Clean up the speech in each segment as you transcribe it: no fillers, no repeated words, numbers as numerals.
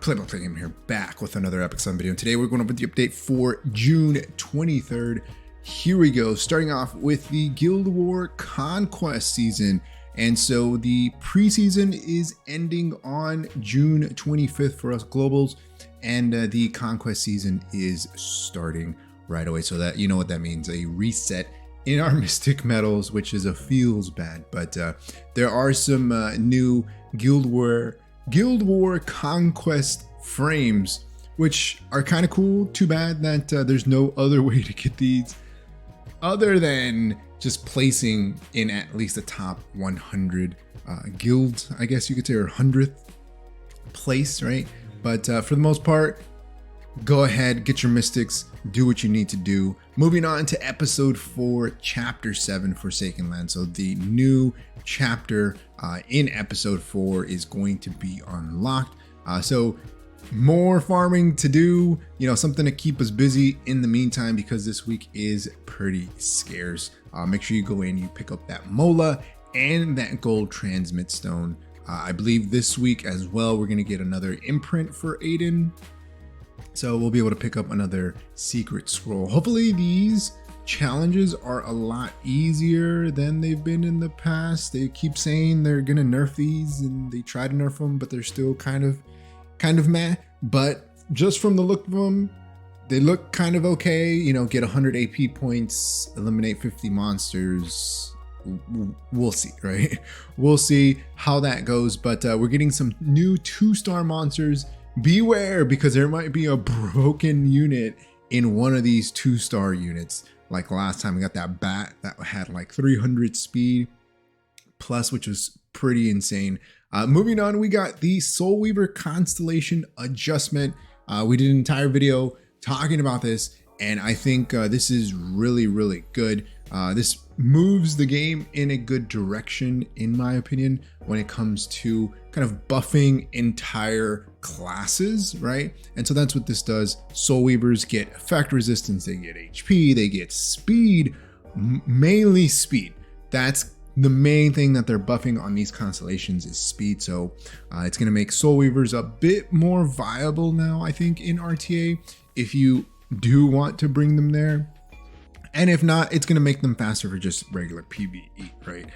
Playing here, back with another Epic Sun video. And today we're going over the update for June 23rd. Here we go, starting off with the Guild War Conquest season. And so the preseason is ending on June 25th for us globals, and the Conquest season is starting right away. So that, you know what that means, a reset in our Mystic Metals, which is a feels bad. But there are some new Guild War Conquest frames, which are kind of cool. Too bad that there's no other way to get these other than just placing in at least the top 100 guilds, I guess you could say, or 100th place, right? But for the most part, go ahead, get your mystics, do what you need to do. Moving on to episode 4, chapter 7, Forsaken Land. So the new chapter in episode 4 is going to be unlocked. So more farming to do, you know, something to keep us busy in the meantime, because this week is pretty scarce. Make sure you go in, you pick up that mola and that gold transmit stone. I believe this week as well, we're going to get another imprint for Aiden. So we'll be able to pick up another secret scroll. Hopefully these challenges are a lot easier than they've been in the past. They keep saying they're going to nerf these, and they try to nerf them, but they're still kind of meh. But just from the look of them, they look kind of okay. You know, get 100 AP points, eliminate 50 monsters. We'll see, right? We'll see how that goes. But we're getting some new 2-star monsters. Beware, because there might be a broken unit in one of these 2-star units. Like last time, we got that bat that had like 300 speed plus, which was pretty insane. Moving on, we got the Soulweaver Constellation adjustment. We did an entire video talking about this, and I think this is really, really good. This moves the game in a good direction, in my opinion, when it comes to kind of buffing entire classes, right? And so that's what this does. Soulweavers get effect resistance, they get HP, they get speed, mainly speed. That's the main thing that they're buffing on these constellations is speed. So it's going to make Soulweavers a bit more viable now, I think, in RTA, if you do want to bring them there. And if not, it's going to make them faster for just regular PvE, right?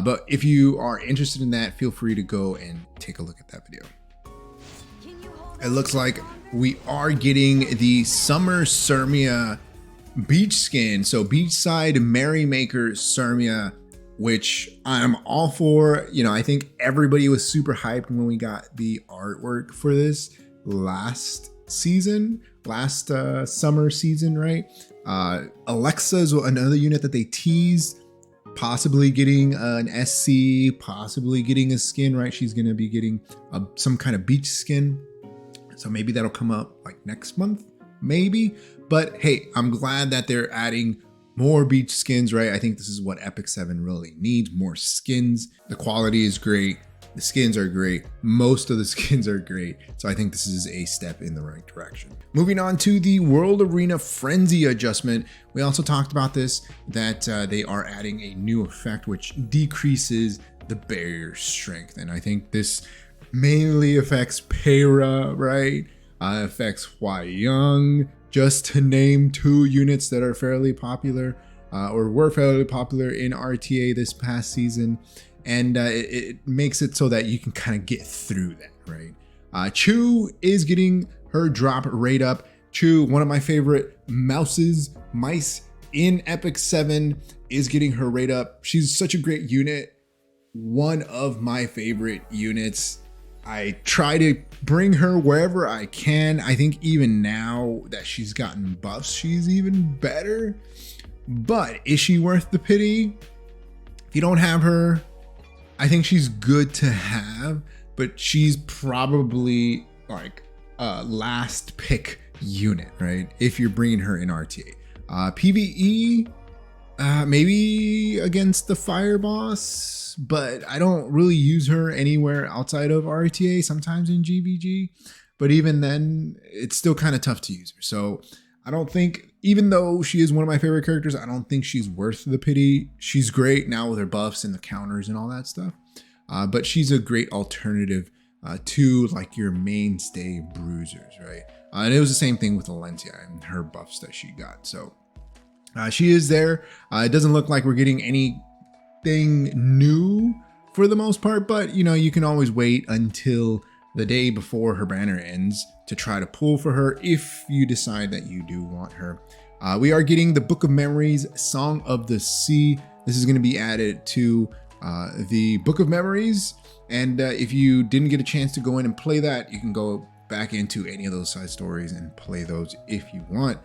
But if you are interested in that, feel free to go and take a look at that video. It looks like we are getting the Summer Cermia beach skin. So beachside merrymaker Cermia, which I'm all for. You know, I think everybody was super hyped when we got the artwork for this last season, last summer season, right? Alexa is another unit that they teased, possibly getting an SC, possibly getting a skin, right? She's going to be getting some kind of beach skin. So maybe that'll come up like next month, maybe. But hey, I'm glad that they're adding more beach skins, right? I think this is what Epic 7 really needs, more skins. The quality is great. The skins are great. Most of the skins are great. So I think this is a step in the right direction. Moving on to the World Arena Frenzy adjustment. We also talked about this, that they are adding a new effect which decreases the barrier strength. And I think this mainly affects Peyra, right? Affects Hua Young, just to name 2 units that are fairly popular or were fairly popular in RTA this past season. And it makes it so that you can kind of get through that, right? Choux is getting her drop rate up. Choux, one of my favorite mice in Epic 7, is getting her rate up. She's such a great unit. One of my favorite units. I try to bring her wherever I can. I think even now that she's gotten buffs, she's even better. But is she worth the pity? If you don't have her, I think she's good to have, but she's probably like a last pick unit, right? If you're bringing her in RTA. PvE, maybe against the fire boss, but I don't really use her anywhere outside of RTA, sometimes in GVG, but even then it's still kind of tough to use her. So I don't think, even though she is one of my favorite characters, I don't think she's worth the pity. She's great now with her buffs and the counters and all that stuff, but she's a great alternative to like your mainstay bruisers, right? And it was the same thing with Valencia and her buffs that she got. So she is there. It doesn't look like we're getting anything new for the most part, but you know, you can always wait until the day before her banner ends to try to pull for her if you decide that you do want her. We are getting the Book of Memories, Song of the Sea. This is going to be added to the Book of Memories. And if you didn't get a chance to go in and play that, you can go back into any of those side stories and play those if you want.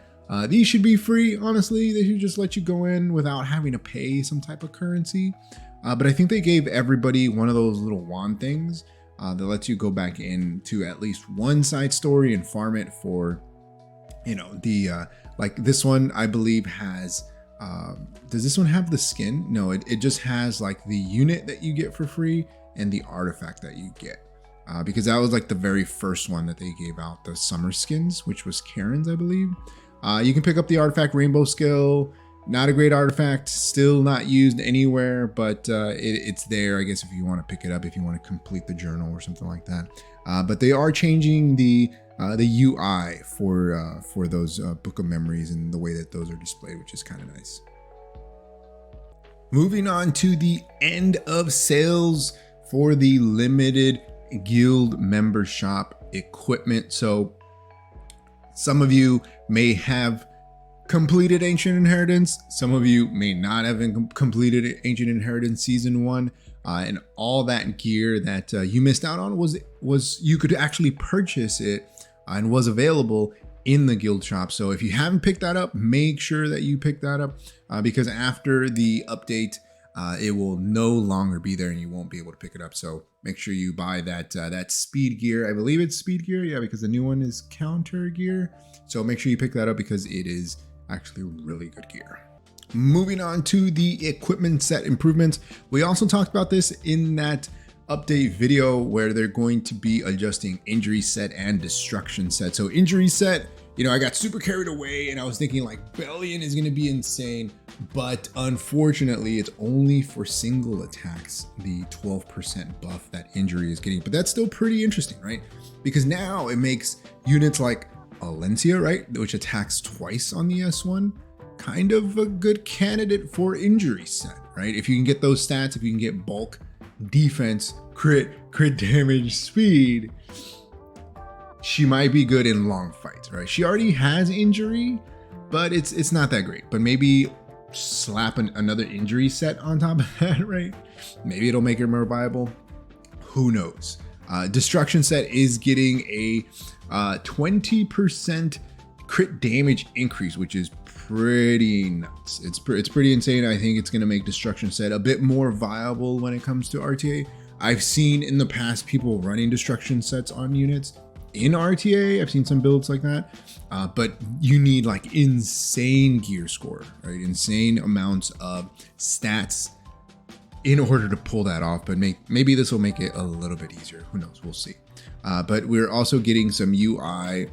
These should be free, honestly. They should just let you go in without having to pay some type of currency. But I think they gave everybody one of those little wand things that lets you go back into at least one side story and farm it for, you know, the like this one I believe has does this one have the skin? No, it just has like the unit that you get for free and the artifact that you get, because that was like the very first one that they gave out, the summer skins, which was Karen's, I believe. You can pick up the artifact Rainbow Skill. Not a great artifact, still not used anywhere, but it's there, I guess, if you want to pick it up, if you want to complete the journal or something like that. But they are changing the UI for those Book of Memories and the way that those are displayed, which is kind of nice. Moving on to the end of sales for the limited guild member shop equipment. So some of you may have completed Ancient Inheritance. Some of you may not have completed Ancient Inheritance Season 1. And all that gear that you missed out on was you could actually purchase it and was available in the guild shop. So if you haven't picked that up, make sure that you pick that up because after the update, it will no longer be there and you won't be able to pick it up. So make sure you buy that speed gear. I believe it's speed gear. Yeah, because the new one is counter gear. So make sure you pick that up because it is actually really good gear. Moving on to the equipment set improvements. We also talked about this in that update video where they're going to be adjusting injury set and destruction set. So injury set, you know, I got super carried away and I was thinking like Bellion is going to be insane, but unfortunately it's only for single attacks, the 12% buff that injury is getting. But that's still pretty interesting, right? Because now it makes units like Valencia, right, which attacks twice on the S1, kind of a good candidate for injury set, right? If you can get those stats, if you can get bulk, defense, crit damage, speed, she might be good in long fights, right? She already has injury, but it's not that great. But maybe slap another injury set on top of that, right? Maybe it'll make her more viable. Who knows? Destruction set is getting a 20% crit damage increase, which is pretty nuts. It's pretty insane. I think it's going to make destruction set a bit more viable when it comes to RTA. I've seen in the past people running destruction sets on units in RTA. I've seen some builds like that, but you need like insane gear score, right? Insane amounts of stats in order to pull that off, but maybe this will make it a little bit easier. Who knows? We'll see. But we're also getting some UI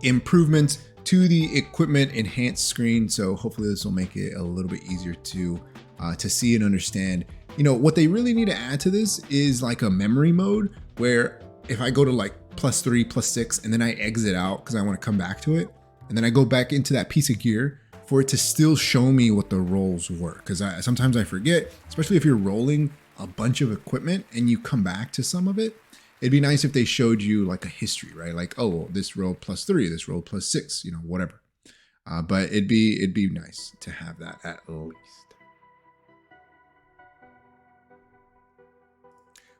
improvements to the equipment enhanced screen. So hopefully this will make it a little bit easier to see and understand. You know, what they really need to add to this is like a memory mode where if I go to like +3, +6, and then I exit out because I want to come back to it, and then I go back into that piece of gear for it to still show me what the rolls were. Because sometimes I forget, especially if you're rolling a bunch of equipment and you come back to some of it. It'd be nice if they showed you like a history, right? Like, oh, well, this rolled +3, this rolled +6, you know, whatever. But it'd be nice to have that at least.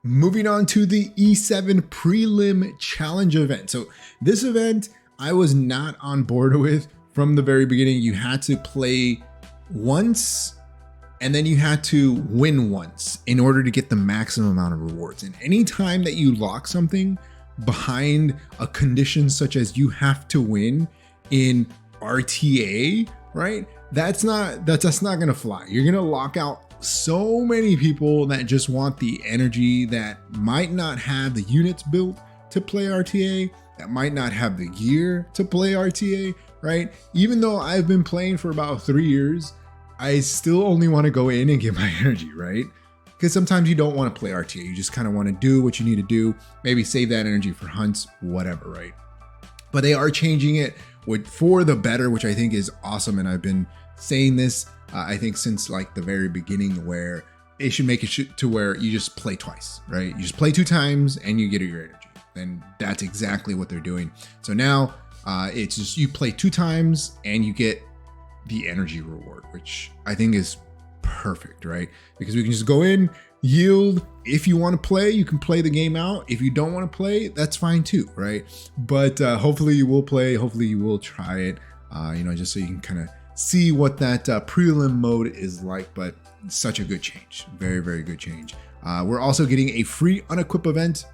Moving on to the E7 Prelim Challenge event. So this event I was not on board with from the very beginning. You had to play once and then you had to win once in order to get the maximum amount of rewards. And anytime that you lock something behind a condition such as you have to win in RTA, right? That's not gonna fly. You're gonna lock out so many people that just want the energy, that might not have the units built to play RTA, that might not have the gear to play RTA, right? Even though I've been playing for about 3 years, I still only want to go in and get my energy, right? because sometimes you don't want to play RTA. You just kind of want to do what you need to do, maybe save that energy for hunts, whatever, right? But they are changing it for the better, which I think is awesome. And I've been saying this, I think since like the very beginning, where they should make it to where you just play twice, right? You just play 2 times and you get your energy. And that's exactly what they're doing. So now it's just you play 2 times and you get the energy reward, which I think is perfect, right? Because we can just go in, yield. If you want to play, you can play the game out. If you don't want to play, that's fine too, right? But hopefully you will play. Hopefully you will try it, just so you can kind of see what that prelim mode is like. But it's such a good change. Very, very good change. We're also getting a free Unequip event.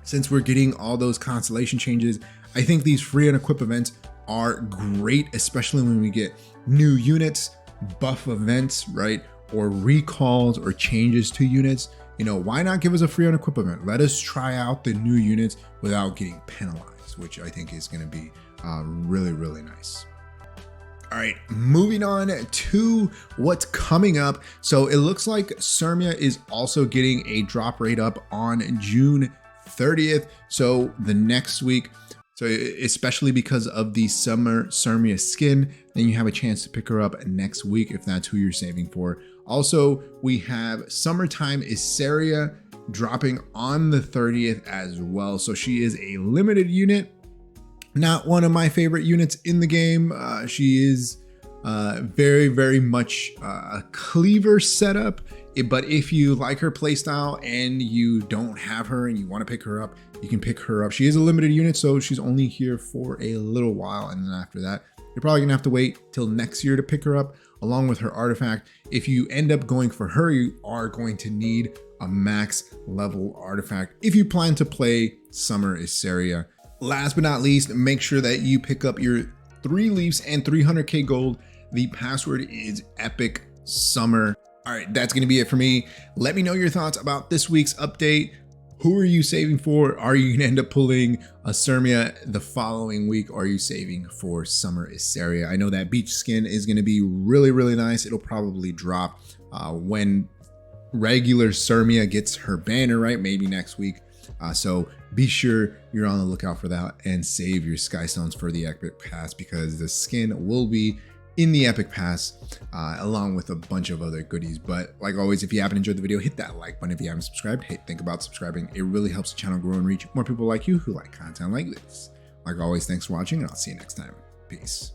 Since we're getting all those constellation changes, I think these free Unequip events are great, especially when we get new units, buff events, right? Or recalls or changes to units. Why not give us a free Unequip event? Let us try out the new units without getting penalized, which I think is going to be really, really nice. All right, moving on to what's coming up. So it looks like Cermia is also getting a drop rate up on June 30th. So the next week, so especially because of the summer Cermia skin, then you have a chance to pick her up next week if that's who you're saving for. Also, we have summertime Iseria dropping on the 30th as well. So she is a limited unit, not one of my favorite units in the game. She is very, very much a cleaver setup. But if you like her playstyle and you don't have her and you want to pick her up, you can pick her up. She is a limited unit, so she's only here for a little while. And then after that, you're probably gonna have to wait till next year to pick her up along with her artifact. If you end up going for her, you are going to need a max level artifact if you plan to play Summer Iseria. Last but not least, make sure that you pick up your 3 leaves and 300k gold. The password is epicsummer. All right, that's going to be it for me. Let me know your thoughts about this week's update. Who are you saving for? Are you going to end up pulling a Cermia the following week? Or are you saving for Summer Iseria? I know that beach skin is going to be really, really nice. It'll probably drop when regular Cermia gets her banner, right? Maybe next week. So be sure you're on the lookout for that and save your Sky Stones for the Epic Pass, because the skin will be in the Epic Pass along with a bunch of other goodies. But like always, if you haven't enjoyed the video, hit that like button. If you haven't subscribed, hey, think about subscribing. It really helps the channel grow and reach more people like you who like content like this. Like always, thanks for watching, and I'll see you next time. Peace.